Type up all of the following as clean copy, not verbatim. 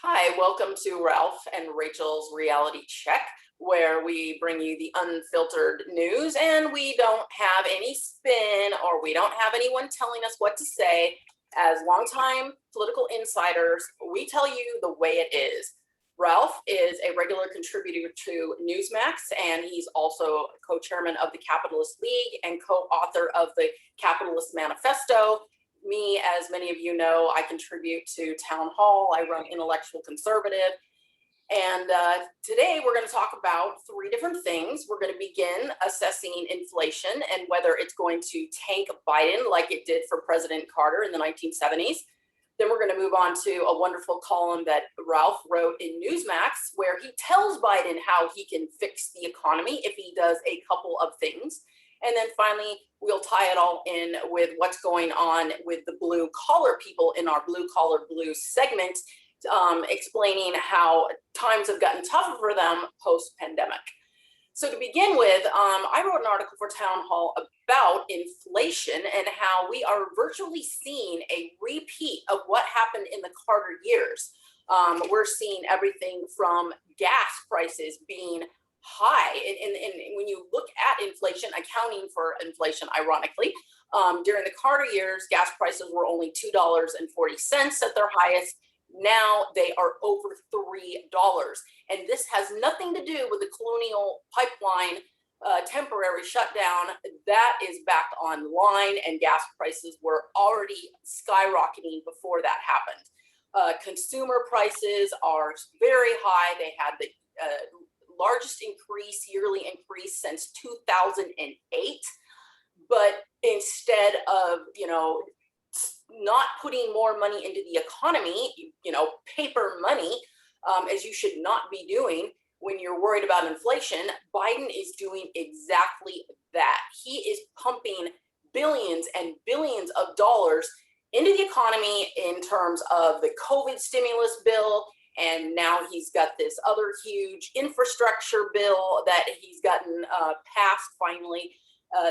Hi, welcome to Ralph and Rachel's Reality Check, where we bring you the unfiltered news and we don't have any spin or we don't have anyone telling us what to say. As longtime political insiders, we tell you the way it is. Ralph is a regular contributor to Newsmax, and he's also co-chairman of the Capitalist League and co-author of the Capitalist Manifesto. Me, as many of you know, I contribute to Townhall. I run Intellectual Conservative. And today we're going to talk about three different things. We're going to begin assessing inflation and whether it's going to tank Biden like it did for President Carter in the 1970s. Then we're going to move on to a wonderful column that Ralph wrote in Newsmax, where he tells Biden how he can fix the economy if he does a couple of things. And then finally, we'll tie it all in with what's going on with the blue collar people in our Blue Collar Blues segment, explaining how times have gotten tougher for them post-pandemic. So to begin with, I wrote an article for Townhall about inflation and how we are virtually seeing a repeat of what happened in the Carter years. We're seeing everything from gas prices being high. And when you look at inflation, accounting for inflation, ironically, during the Carter years, gas prices were only $2.40 at their highest. Now they are over $3. And this has nothing to do with the Colonial Pipeline temporary shutdown. That is back online, and gas prices were already skyrocketing before that happened. Consumer prices are very high. They had the largest yearly increase since 2008. But instead of, not putting more money into the economy, paper money, as you should not be doing when you're worried about inflation, Biden is doing exactly that. He is pumping billions and billions of dollars into the economy in terms of the COVID stimulus bill. And now he's got this other huge infrastructure bill that he's gotten passed finally.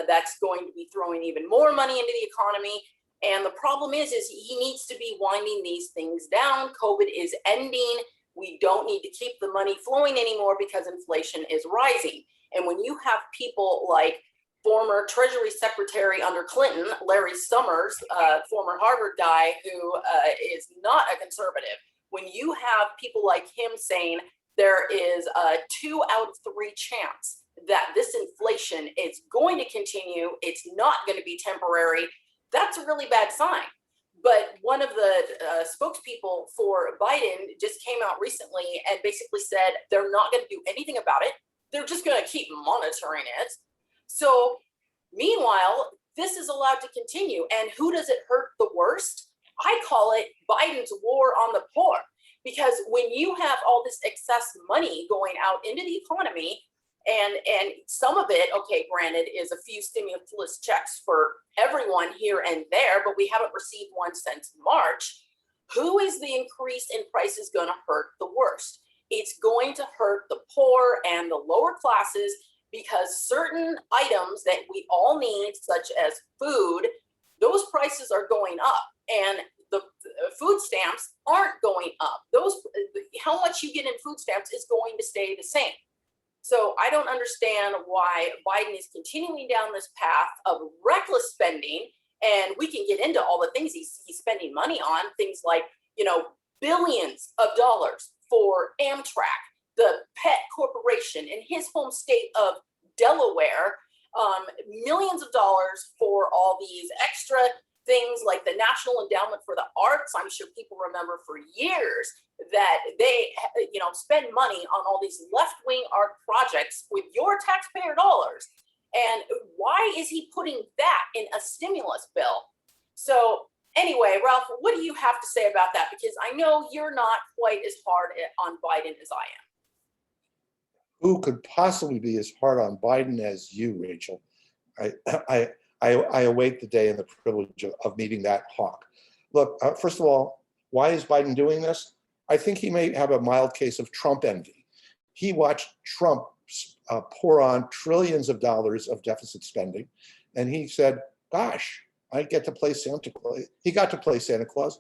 That's going to be throwing even more money into the economy. And the problem is he needs to be winding these things down. COVID is ending. We don't need to keep the money flowing anymore because inflation is rising. And when you have people like former Treasury Secretary under Clinton, Larry Summers, former Harvard guy who is not a conservative, when you have people like him saying there is a 2 out of 3 chance that this inflation is going to continue, it's not going to be temporary, that's a really bad sign. But one of the spokespeople for Biden just came out recently and basically said they're not going to do anything about it. They're just going to keep monitoring it. So meanwhile, this is allowed to continue. And who does it hurt the worst? I call it Biden's war on the poor, because when you have all this excess money going out into the economy, and some of it, okay, granted, is a few stimulus checks for everyone here and there, but we haven't received one since March. Who is the increase in prices going to hurt the worst? It's going to hurt the poor and the lower classes, because certain items that we all need, such as food, those prices are going up, and the food stamps aren't going up. How much you get in food stamps is going to stay the same. So I don't understand why Biden is continuing down this path of reckless spending, and we can get into all the things he's spending money on, things like, billions of dollars for Amtrak, the pet corporation in his home state of Delaware, millions of dollars for all these extra things like the National Endowment for the Arts. I'm sure people remember for years that they, spend money on all these left-wing art projects with your taxpayer dollars. And why is he putting that in a stimulus bill? So anyway, Ralph, what do you have to say about that? Because I know you're not quite as hard on Biden as I am. Who could possibly be as hard on Biden as you, Rachel? I await the day and the privilege of meeting that hawk. Look, first of all, why is Biden doing this? I think he may have a mild case of Trump envy. He watched Trump pour on trillions of dollars of deficit spending, and he said, gosh, I get to play Santa Claus. He got to play Santa Claus.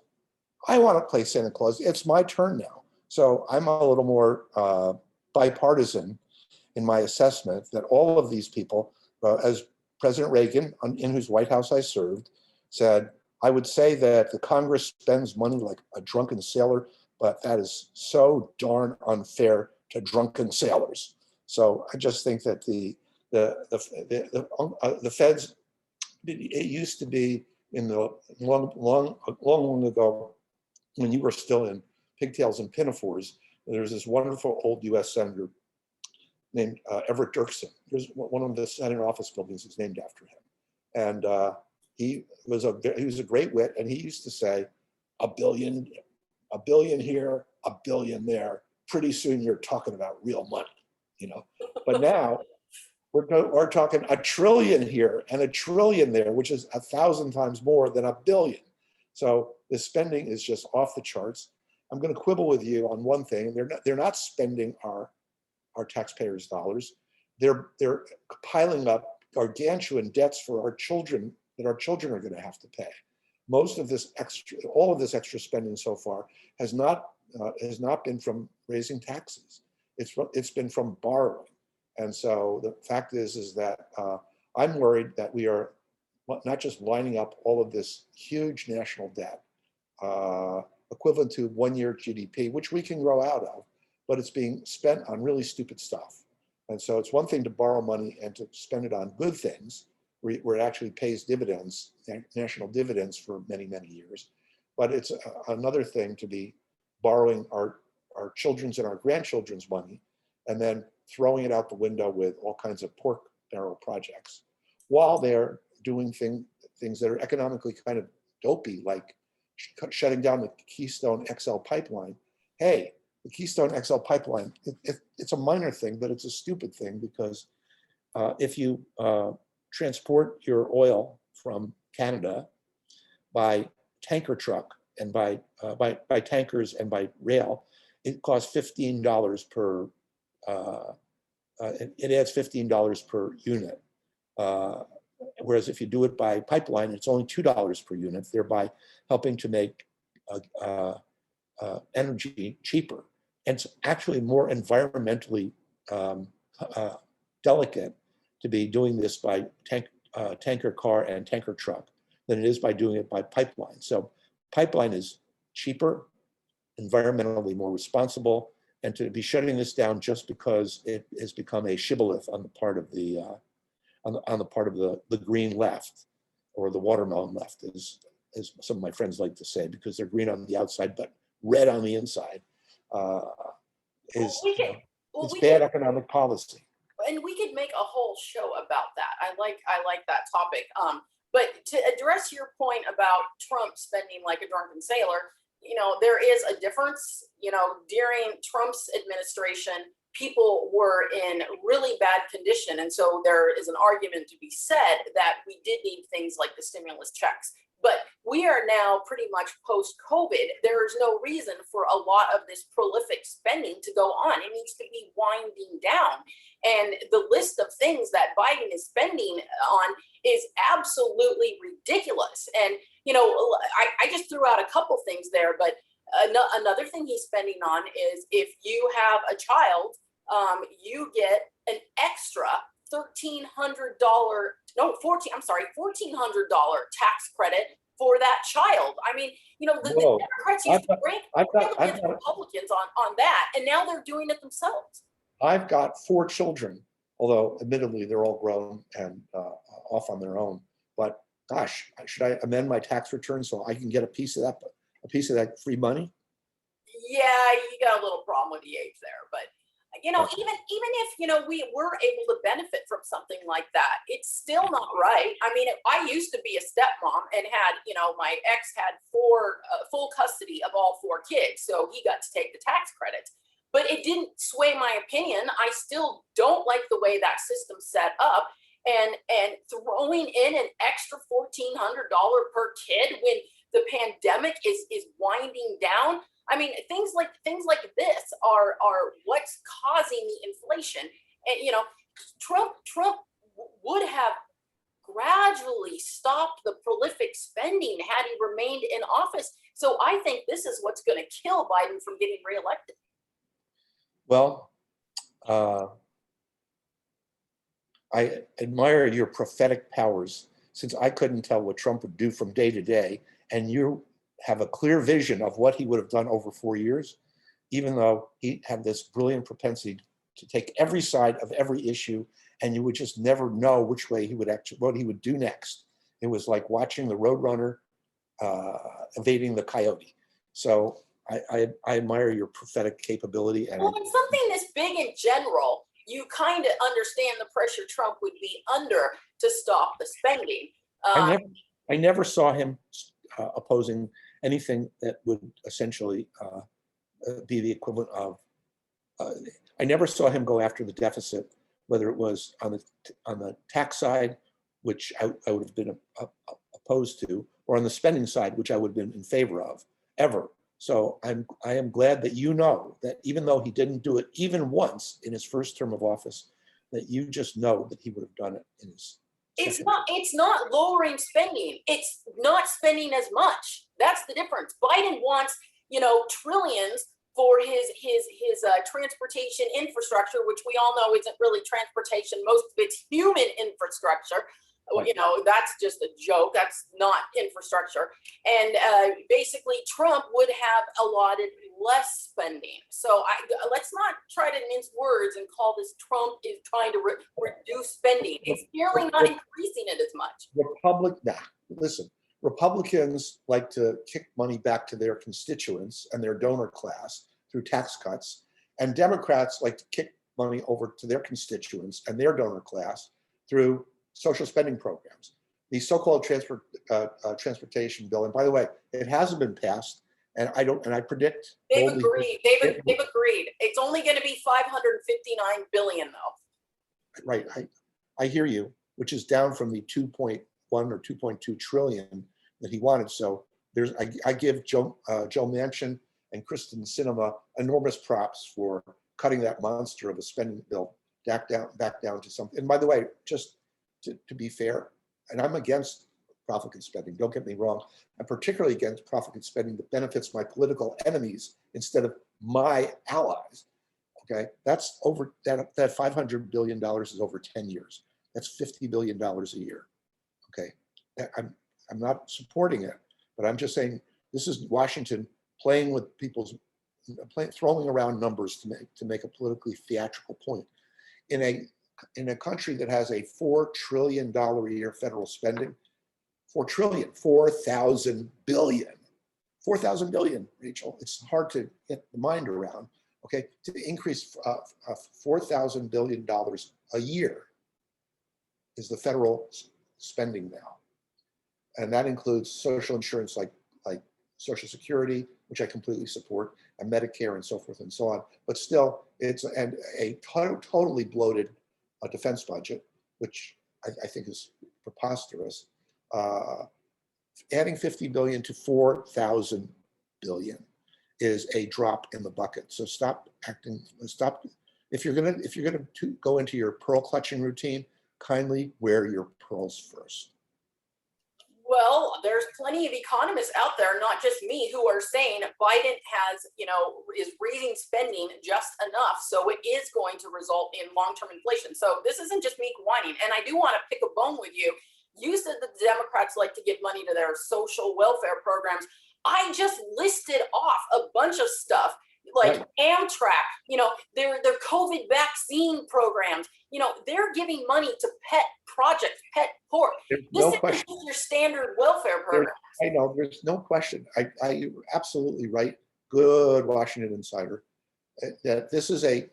I want to play Santa Claus. It's my turn now. So I'm a little more bipartisan in my assessment that all of these people, as President Reagan, in whose White House I served, said, I would say that the Congress spends money like a drunken sailor, but that is so darn unfair to drunken sailors. So I just think that the feds, it used to be in the long ago, when you were still in pigtails and pinafores, there's this wonderful old US Senator named Everett Dirksen. There's one of the Senate office buildings is named after him. And he was a great wit, and he used to say, a billion here, a billion there. Pretty soon you're talking about real money, you know. But now we're talking a trillion here and a trillion there, which is 1,000 times more than a billion. So the spending is just off the charts. I'm going to quibble with you on one thing. They're not spending our taxpayers' dollars. They're piling up gargantuan debts for our children that our children are going to have to pay. Most of this all of this extra spending so far has not been from raising taxes. It's been from borrowing. And so the fact is that I'm worried that we are not just lining up all of this huge national debt, equivalent to 1 year GDP, which we can grow out of, but it's being spent on really stupid stuff. And so it's one thing to borrow money and to spend it on good things, where it actually pays dividends, national dividends for many, many years. But it's another thing to be borrowing our children's and our grandchildren's money and then throwing it out the window with all kinds of pork barrel projects while they're doing things that are economically kind of dopey, like shutting down the Keystone XL pipeline. Hey, the Keystone XL pipeline, it's a minor thing, but it's a stupid thing, because if you transport your oil from Canada by tanker truck and by tankers and by rail, it costs $15 per, it adds $15 per unit. Whereas if you do it by pipeline, it's only $2 per unit, thereby helping to make energy cheaper. And it's actually more environmentally delicate to be doing this by tanker car and tanker truck than it is by doing it by pipeline. So pipeline is cheaper, environmentally more responsible, and to be shutting this down just because it has become a shibboleth on the part of the the green left, or the watermelon left, as some of my friends like to say, because they're green on the outside but red on the inside, it's bad economic policy. And we could make a whole show about that. I like that topic. But to address your point about Trump spending like a drunken sailor, you know, there is a difference. You know, during Trump's administration, people were in really bad condition. And so there is an argument to be said that we did need things like the stimulus checks. But we are now pretty much post-COVID. There's no reason for a lot of this prolific spending to go on. It needs to be winding down. And the list of things that Biden is spending on is absolutely ridiculous. And, you know, I just threw out a couple things there, but another thing he's spending on is if you have a child, you get an extra $1,400 tax credit for that child. I mean, you know, the Democrats used to rank Republicans on that, and now they're doing it themselves. I've got 4 children, although admittedly they're all grown and off on their own. But gosh, should I amend my tax return so I can get a piece of that free money? Yeah, you got a little problem with the age there, but you know, even if, you know, we were able to benefit from something like that, it's still not right. I mean, I used to be a stepmom and had, you know, my ex had full custody of all 4 kids, so he got to take the tax credits. But it didn't sway my opinion. I still don't like the way that system's set up, and throwing in an extra $1,400 per kid when the pandemic is winding down. I mean, things like this are what's causing the inflation. And you know, Trump would have gradually stopped the prolific spending had he remained in office. So I think this is what's going to kill Biden from getting reelected. Well, I admire your prophetic powers, since I couldn't tell what Trump would do from day to day, and you have a clear vision of what he would have done over 4 years, even though he had this brilliant propensity to take every side of every issue, and you would just never know which way he would actually, what he would do next. It was like watching the roadrunner evading the coyote. So I admire your prophetic capability. And well, in something this big in general, you kind of understand the pressure Trump would be under to stop the spending. I never saw him opposing anything that would essentially be the equivalent of. I never saw him go after the deficit, whether it was on the tax side, which I would have been opposed to, or on the spending side, which I would have been in favor of, ever. So I am glad that you know that even though he didn't do it even once in his first term of office, that you just know that he would have done it in his. It's not lowering spending. It's not spending as much. That's the difference. Biden wants, trillions for his transportation infrastructure, which we all know isn't really transportation. Most of it's human infrastructure. Right. That's just a joke. That's not infrastructure. And basically, Trump would have allotted less spending. So let's not try to mince words and call this Trump is trying to reduce spending. It's clearly not increasing it as much. Listen, Republicans like to kick money back to their constituents and their donor class through tax cuts, and Democrats like to kick money over to their constituents and their donor class through social spending programs. The so-called transportation bill, and by the way, it hasn't been passed, and I predict they've agreed. They've agreed. It's only going to be $559 billion, though. Right, I hear you, which is down from the 2.1 or 2.2 trillion that he wanted. So I give Joe Manchin and Kristen Sinema enormous props for cutting that monster of a spending bill back down to something. And by the way, just to be fair, and I'm against profligate spending, don't get me wrong. I'm particularly against profligate spending that benefits my political enemies instead of my allies. Okay, that's over that $500 billion is over 10 years. That's $50 billion a year. Okay, I'm not supporting it, but I'm just saying this is Washington playing with throwing around numbers to make a politically theatrical point. In a country that has a $4 trillion a year federal spending, 4,000 billion, Rachel. It's hard to get the mind around. Okay, to increase $4,000 billion a year is the federal spending now, and that includes social insurance like Social Security, which I completely support, and Medicare and so forth and so on. But still, it's a totally bloated defense budget, which I think is preposterous. Adding 50 billion to 4,000 billion is a drop in the bucket. So stop. If you're gonna go into your pearl clutching routine, kindly wear your pearls first. Well, there's plenty of economists out there, not just me, who are saying Biden has, is raising spending just enough, so it is going to result in long-term inflation. So this isn't just me whining. And I do want to pick a bone with you. You said that the Democrats like to give money to their social welfare programs. I just listed off a bunch of stuff like right. Amtrak, their COVID vaccine programs, they're giving money to pet projects, pet poor. This isn't just your standard welfare program. I know, there's no question. You're absolutely right. Good Washington insider. That this is a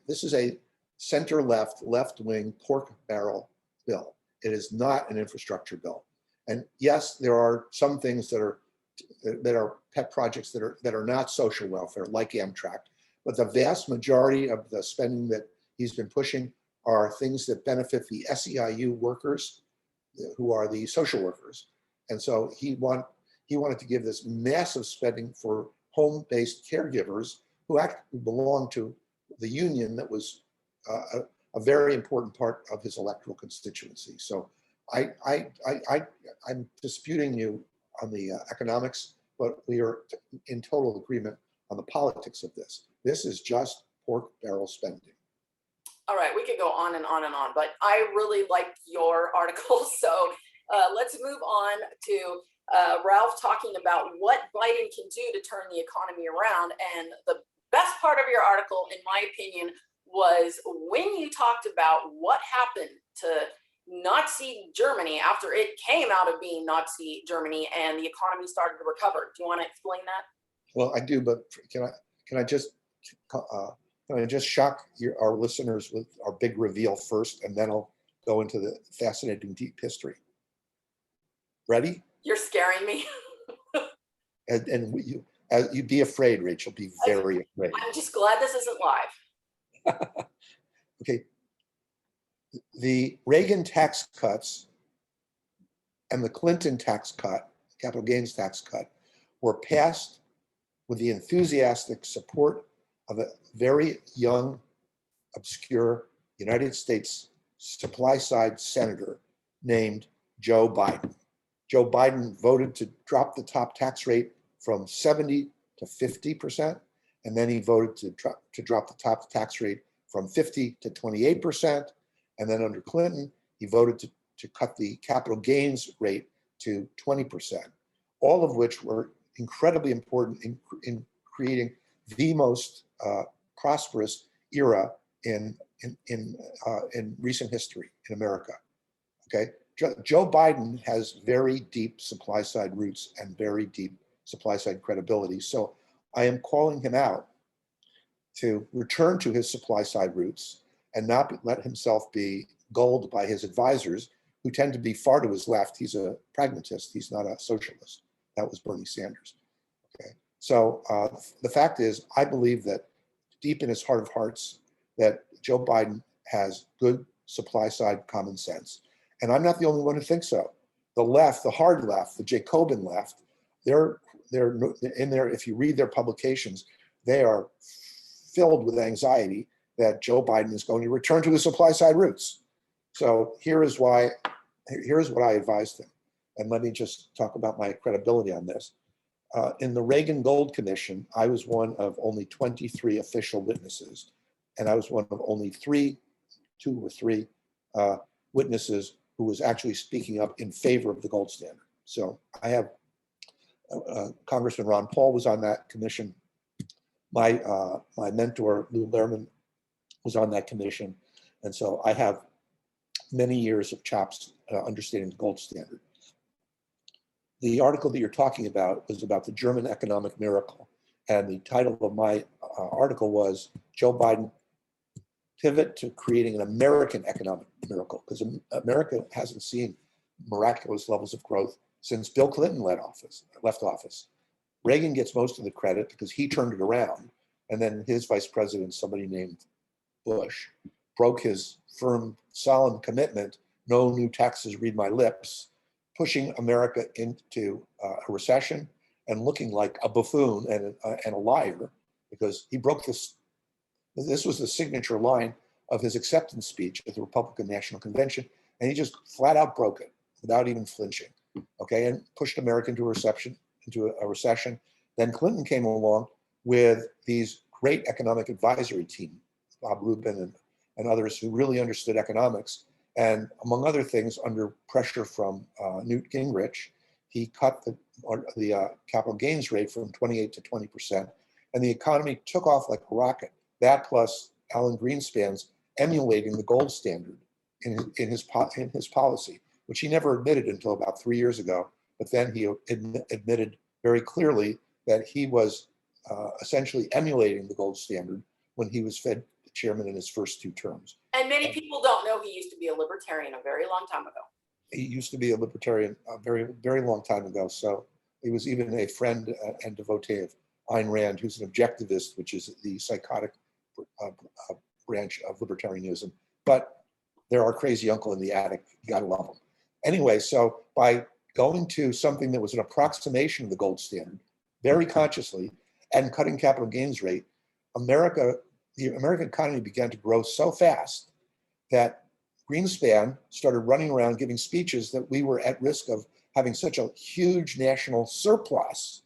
left-wing pork barrel bill. It is not an infrastructure bill. And yes, there are some things that are pet projects that are not social welfare, like Amtrak, but the vast majority of the spending that he's been pushing are things that benefit the SEIU workers, who are the social workers. And so he wanted to give this massive spending for home-based caregivers who actually belong to the union that was a very important part of his electoral constituency. So I'm disputing you on the economics, but we are in total agreement on the politics of this. This is just pork barrel spending. All right, we could go on and on and on, but I really liked your article. So let's move on to Ralph talking about what Biden can do to turn the economy around. And the best part of your article, in my opinion, was when you talked about what happened to Nazi Germany after it came out of being Nazi Germany and the economy started to recover. Do you want to explain that? Well, I do, but can I just shock our listeners with our big reveal first, and then I'll go into the fascinating deep history. Ready? You're scaring me. And you'd be afraid, Rachel. Be very afraid. I'm just glad this isn't live. Okay. The Reagan tax cuts and the Clinton tax cut, capital gains tax cut, were passed with the enthusiastic support of a very young, obscure United States supply side senator named Joe Biden. Joe Biden voted to drop the top tax rate from 70 to 50%, and then he voted to drop the top tax rate from 50 to 28%, and then under Clinton, he voted to cut the capital gains rate to 20%, all of which were incredibly important in creating the most prosperous era in recent history in America. Okay, Joe Biden has very deep supply side roots and very deep supply side credibility. So I am calling him out to return to his supply side roots and not let himself be gulled by his advisors, who tend to be far to his left. He's a pragmatist. He's not a socialist. That was Bernie Sanders. Okay. So the fact is, I believe that deep in his heart of hearts, that Joe Biden has good supply side common sense. And I'm not the only one who thinks so. The left, the hard left, the Jacobin left, they're in there. If you read their publications, they are filled with anxiety that Joe Biden is going to return to his supply side roots. So here's what I advised him. And let me just talk about my credibility on this. In the Reagan Gold Commission, I was one of only 23 official witnesses, and I was one of only two or three witnesses who was actually speaking up in favor of the gold standard. So I have Congressman Ron Paul was on that commission. My mentor, Lou Lehrman, was on that commission. And so I have many years of chops understanding the gold standard. The article that you're talking about was about the German economic miracle. And the title of my article was Joe Biden Pivot to Creating an American Economic Miracle, because America hasn't seen miraculous levels of growth since Bill Clinton left office. Reagan gets most of the credit because he turned it around. And then his vice president, somebody named Bush, broke his firm, solemn commitment, no new taxes, read my lips, pushing America into a recession and looking like a buffoon and a liar, because he broke this. This was the signature line of his acceptance speech at the Republican National Convention, and he just flat out broke it without even flinching, okay, and pushed America into a recession. Then Clinton came along with these great economic advisory team, Bob Rubin and others who really understood economics. And among other things, under pressure from Newt Gingrich, he cut the capital gains rate from 28 to 20%, and the economy took off like a rocket. That plus Alan Greenspan's emulating the gold standard in his policy, which he never admitted until about 3 years ago. But then he admitted very clearly that he was essentially emulating the gold standard when he was Fed chairman in his first two terms. And many people don't know he used to be a libertarian a very long time ago. He used to be a libertarian a very, very long time ago. So he was even a friend and devotee of Ayn Rand, who's an objectivist, which is the psychotic branch of libertarianism. But they're our crazy uncle in the attic. You gotta love them. Anyway, so by going to something that was an approximation of the gold standard, very consciously, and cutting capital gains rate, the American economy began to grow so fast that Greenspan started running around giving speeches that we were at risk of having such a huge national surplus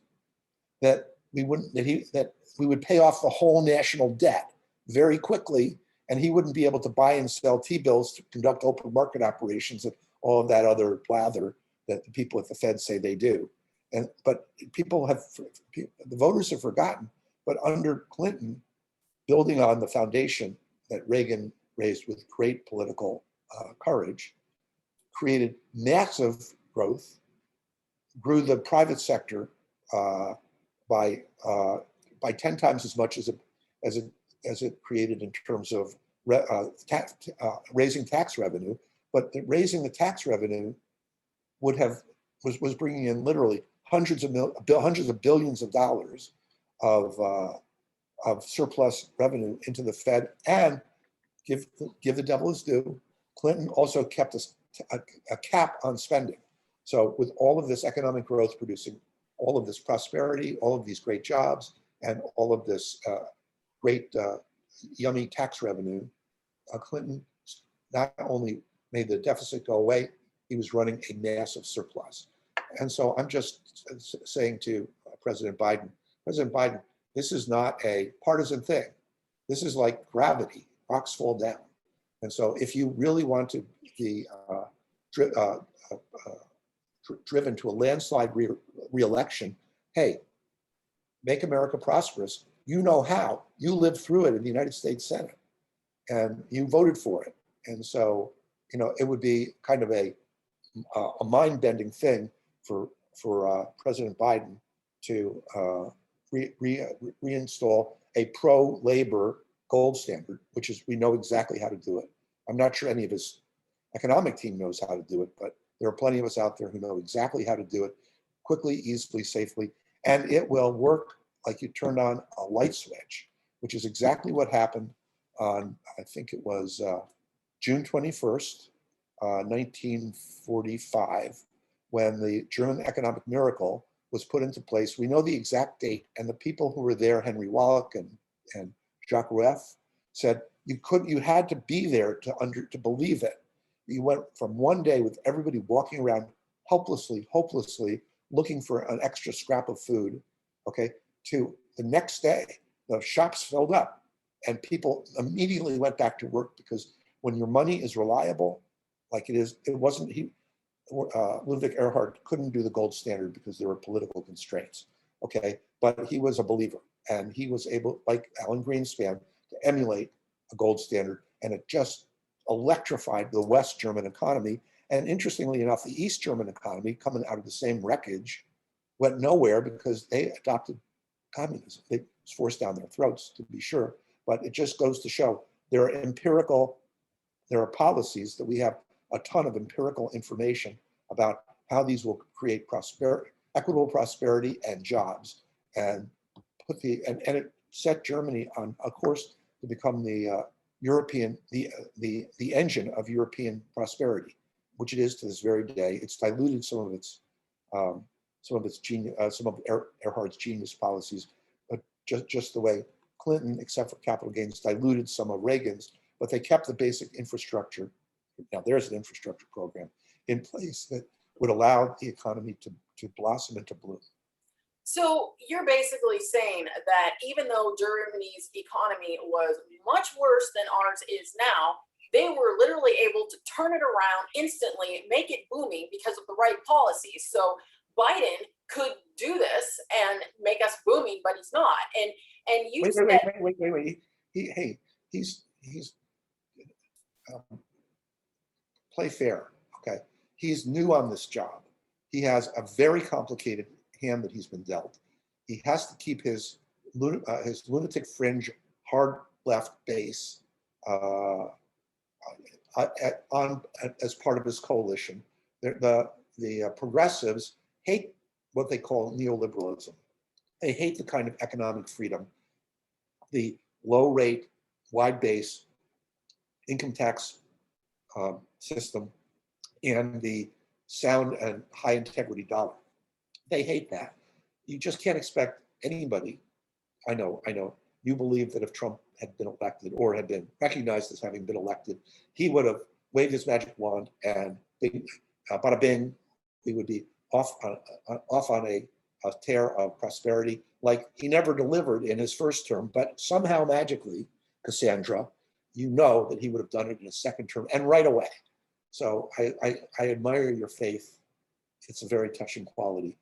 that we wouldn't, that we would pay off the whole national debt very quickly, and he wouldn't be able to buy and sell T-bills to conduct open market operations and all of that other blather that the people at the Fed say they do. But the voters have forgotten, but under Clinton, building on the foundation that Reagan raised with great political courage, created massive growth, grew the private sector by 10 times as much as it created in terms of raising tax revenue. But raising the tax revenue was bringing in literally hundreds of billions of dollars of surplus revenue into the Fed. And give the devil his due, Clinton also kept a cap on spending. So with all of this economic growth producing all of this prosperity, all of these great jobs, and all of this great yummy tax revenue, Clinton not only made the deficit go away, he was running a massive surplus. And so I'm just saying to President Biden, this is not a partisan thing. This is like gravity, rocks fall down. And so if you really want to be driven to a landslide re-election, hey, make America prosperous. You know how. You lived through it in the United States Senate, and you voted for it. And so, it would be kind of a mind-bending thing for President Biden to reinstall a pro-labor gold standard, which is, we know exactly how to do it. I'm not sure any of his economic team knows how to do it, but there are plenty of us out there who know exactly how to do it quickly, easily, safely, and it will work like you turned on a light switch, which is exactly what happened on, I think it was June 21st, 1945, when the German economic miracle was put into place. We know the exact date, and the people who were there, Henry Wallach and Jacques Rueff, said you had to be there to believe it. You went from one day with everybody walking around hopelessly looking for an extra scrap of food, okay, to the next day, the shops filled up and people immediately went back to work, because when your money is reliable, like it is, Ludwig Erhard couldn't do the gold standard because there were political constraints, okay? But he was a believer, and he was able, like Alan Greenspan, to emulate a gold standard, and it just electrified the West German economy. And interestingly enough, the East German economy, coming out of the same wreckage, went nowhere because they adopted communism. It was forced down their throats, to be sure, but it just goes to show there are policies that we have a ton of empirical information about how these will create equitable prosperity and jobs, and it set Germany on a course to become the engine of European prosperity, which it is to this very day. It's diluted some of Erhard's genius policies, but just the way Clinton, except for capital gains, diluted some of Reagan's, but they kept the basic infrastructure. Now there's an infrastructure program in place that would allow the economy to blossom and to bloom. So you're basically saying that even though Germany's economy was much worse than ours is now, they were literally able to turn it around instantly, make it booming because of the right policies. So Biden could do this and make us booming, but he's not. And you wait. He's play fair, okay? He's new on this job. He has a very complicated hand that he's been dealt. He has to keep his lunatic fringe hard left base as part of his coalition. The progressives hate what they call neoliberalism. They hate the kind of economic freedom, the low rate, wide base income tax system, and the sound and high integrity dollar. They hate that. You just can't expect anybody. I know. You believe that if Trump had been elected or had been recognized as having been elected, he would have waved his magic wand and bada bing, we would be off on a tear of prosperity like he never delivered in his first term, but somehow magically, Cassandra, you know that he would have done it in his second term and right away. So I admire your faith. It's a very touching quality.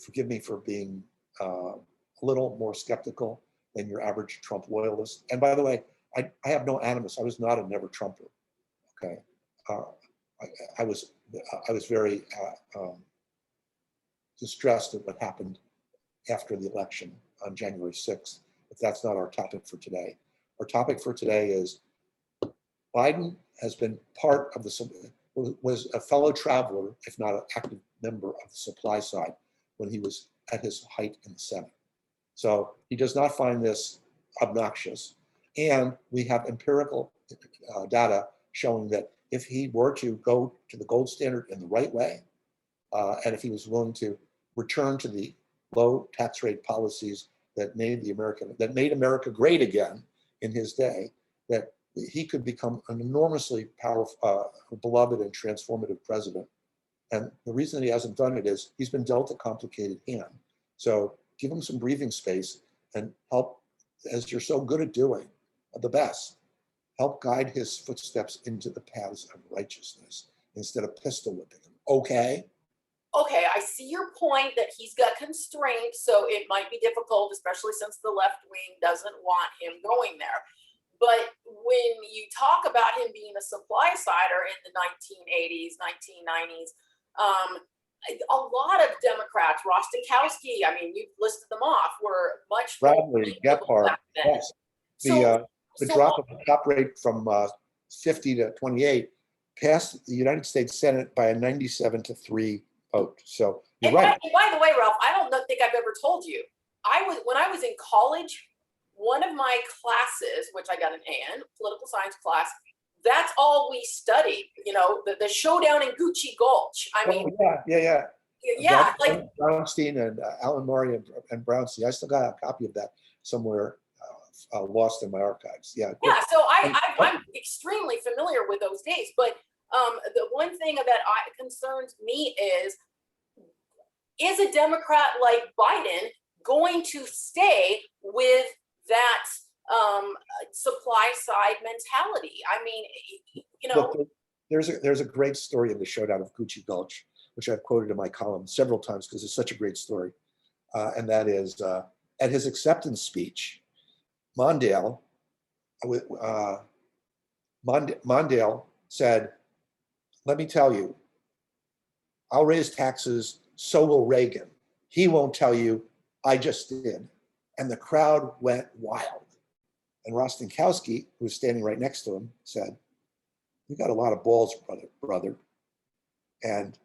Forgive me for being a little more skeptical than your average Trump loyalist. And by the way, I have no animus. I was not a never Trumper. Okay, I was very distressed at what happened after the election on January 6th. But that's not our topic for today. Our topic for today is Biden has been part of was a fellow traveler, if not an active member of the supply side when he was at his height in the Senate. So he does not find this obnoxious. And we have empirical data showing that if he were to go to the gold standard in the right way, and if he was willing to return to the low tax rate policies that made America great again in his day, that he could become an enormously powerful, beloved and transformative president. And the reason that he hasn't done it is he's been dealt a complicated hand. So give him some breathing space and help, as you're so good at doing, the best, help guide his footsteps into the paths of righteousness instead of pistol whipping him. Okay? Okay, I see your point that he's got constraints, so it might be difficult, especially since the left wing doesn't want him going there. But when you talk about him being a supply sider in the 1980s, 1990s, a lot of Democrats, Rostenkowski, I mean, you've listed them off, were much Bradley, Gephardt, yes. The So drop of the top rate from 50 to 28 passed the United States Senate by a 97-3 vote. So you're right. By the way, Ralph, I don't think I've ever told you. When I was in college, one of my classes, which I got an A in, political science class, that's all we studied. You know, the showdown in Gucci Gulch. I mean, Yeah, like Brownstein and Alan Murray and Brownstein. I still got a copy of that somewhere lost in my archives. Yeah. Yeah. So I'm extremely familiar with those days. But the one thing that concerns me is a Democrat like Biden going to stay with that supply side mentality? I mean, you know. Look, there's a great story in the showdown of Gucci Gulch, which I've quoted in my column several times because it's such a great story. And that is at his acceptance speech, Mondale said, "Let me tell you, I'll raise taxes, so will Reagan. He won't tell you, I just did." And the crowd went wild. And Rostenkowski, who was standing right next to him, said, "You got a lot of balls, brother." And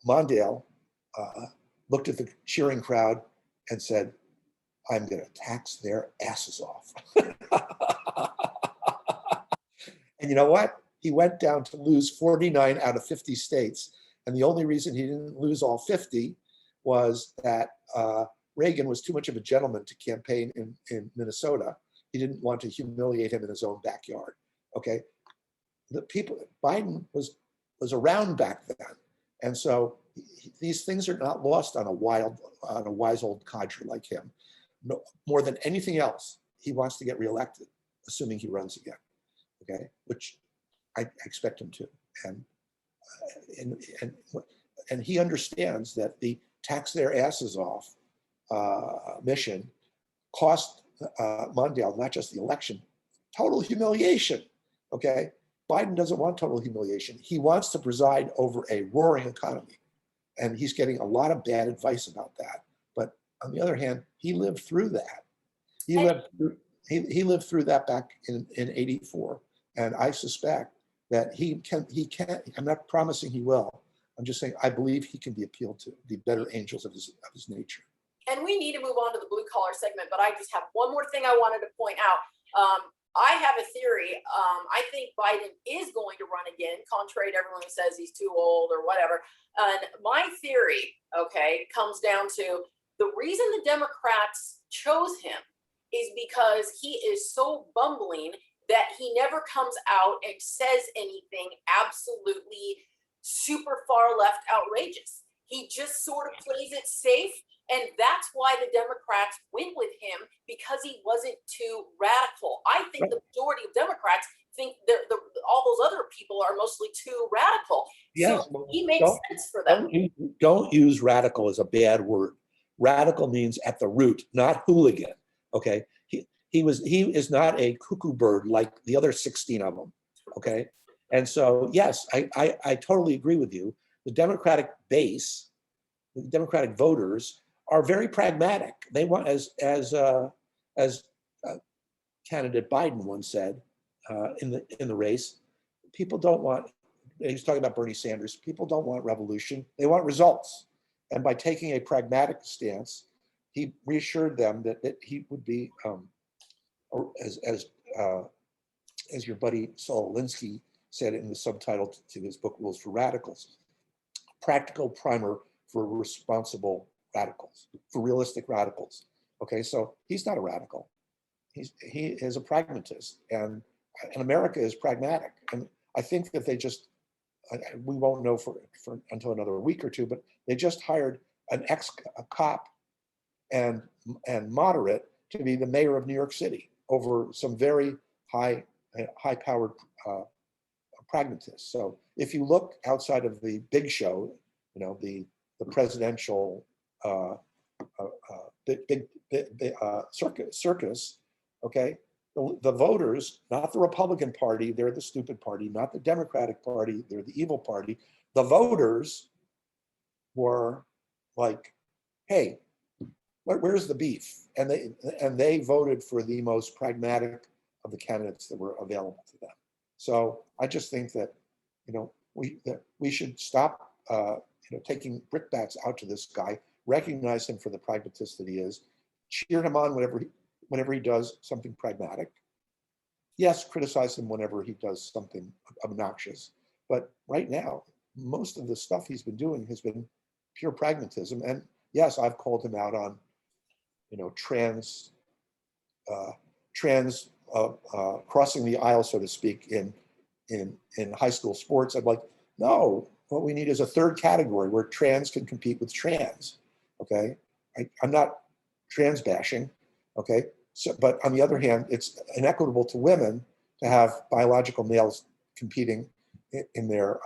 Mondale looked at the cheering crowd and said, "I'm going to tax their asses off." And you know what? He went down to lose 49 out of 50 states. And the only reason he didn't lose all 50 was that Reagan was too much of a gentleman to campaign in Minnesota. He didn't want to humiliate him in his own backyard. Okay, Biden was around back then, and so these things are not lost on a wise old codger like him. No, more than anything else, he wants to get reelected, assuming he runs again. Okay, which I expect him to, and he understands that the tax their asses off mission cost Mondale not just the election, total humiliation. Okay, Biden doesn't want total humiliation. He wants to preside over a roaring economy, and he's getting a lot of bad advice about that. But on the other hand, he lived through that. He lived through that back in '84, and I suspect that he can. I'm not promising he will. I'm just saying I believe he can be appealed to, the better angels of his nature. And we need to move on to the blue collar segment, but I just have one more thing I wanted to point out. I have a theory. I think Biden is going to run again, contrary to everyone who says he's too old or whatever. And my theory, okay, comes down to the reason the Democrats chose him is because he is so bumbling that he never comes out and says anything absolutely super far left outrageous. He just sort of plays it safe. And that's why the Democrats went with him, because he wasn't too radical. I think the majority of Democrats think all those other people are mostly too radical. Yes, So well, he makes sense for them. don't use radical as a bad word. Radical means at the root, not hooligan. Okay, he is not a cuckoo bird like the other 16 of them. Okay, and so yes, I totally agree with you. The Democratic base, the Democratic voters are very pragmatic. They want, as candidate Biden once said in the race, people don't want. He was talking about Bernie Sanders. People don't want revolution; they want results. And by taking a pragmatic stance, he reassured them that he would be, as your buddy Saul Alinsky said in the subtitle to his book Rules for Radicals, practical primer for responsible radicals, for realistic radicals. Okay, so he's not a radical. He is a pragmatist, and America is pragmatic. And I think that they just, we won't know for until another week or two, but they just hired an ex-cop and moderate to be the mayor of New York City over some very high-powered pragmatists. So if you look outside of the big show, the presidential circus, okay, the voters, not the Republican Party, they're the stupid party, not the Democratic Party, they're the evil party. The voters were like, hey, where's the beef? And they voted for the most pragmatic of the candidates that were available to them. So I just think that, we should stop, taking brickbats out to this guy, recognize him for the pragmatist that he is, cheer him on whenever he does something pragmatic. Yes, criticize him whenever he does something obnoxious. But right now, most of the stuff he's been doing has been pure pragmatism. And yes, I've called him out on, trans crossing the aisle, so to speak, in high school sports. I'm like, no, what we need is a third category where trans can compete with trans. Okay, I'm not trans bashing. Okay, so, but on the other hand, it's inequitable to women to have biological males competing in their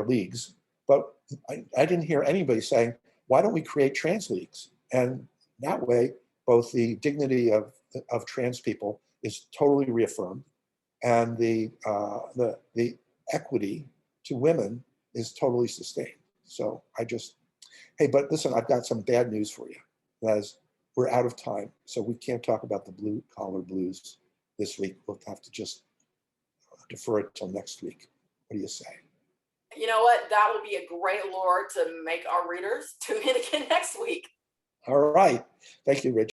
leagues. But I didn't hear anybody saying, why don't we create trans leagues? And that way, both the dignity of trans people is totally reaffirmed, and the equity to women is totally sustained. So hey, but listen, I've got some bad news for you. That is, we're out of time, so we can't talk about the blue collar blues this week. We'll have to just defer it till next week. What do you say? You know what? That will be a great lure to make our readers tune in again next week. All right. Thank you, Rich.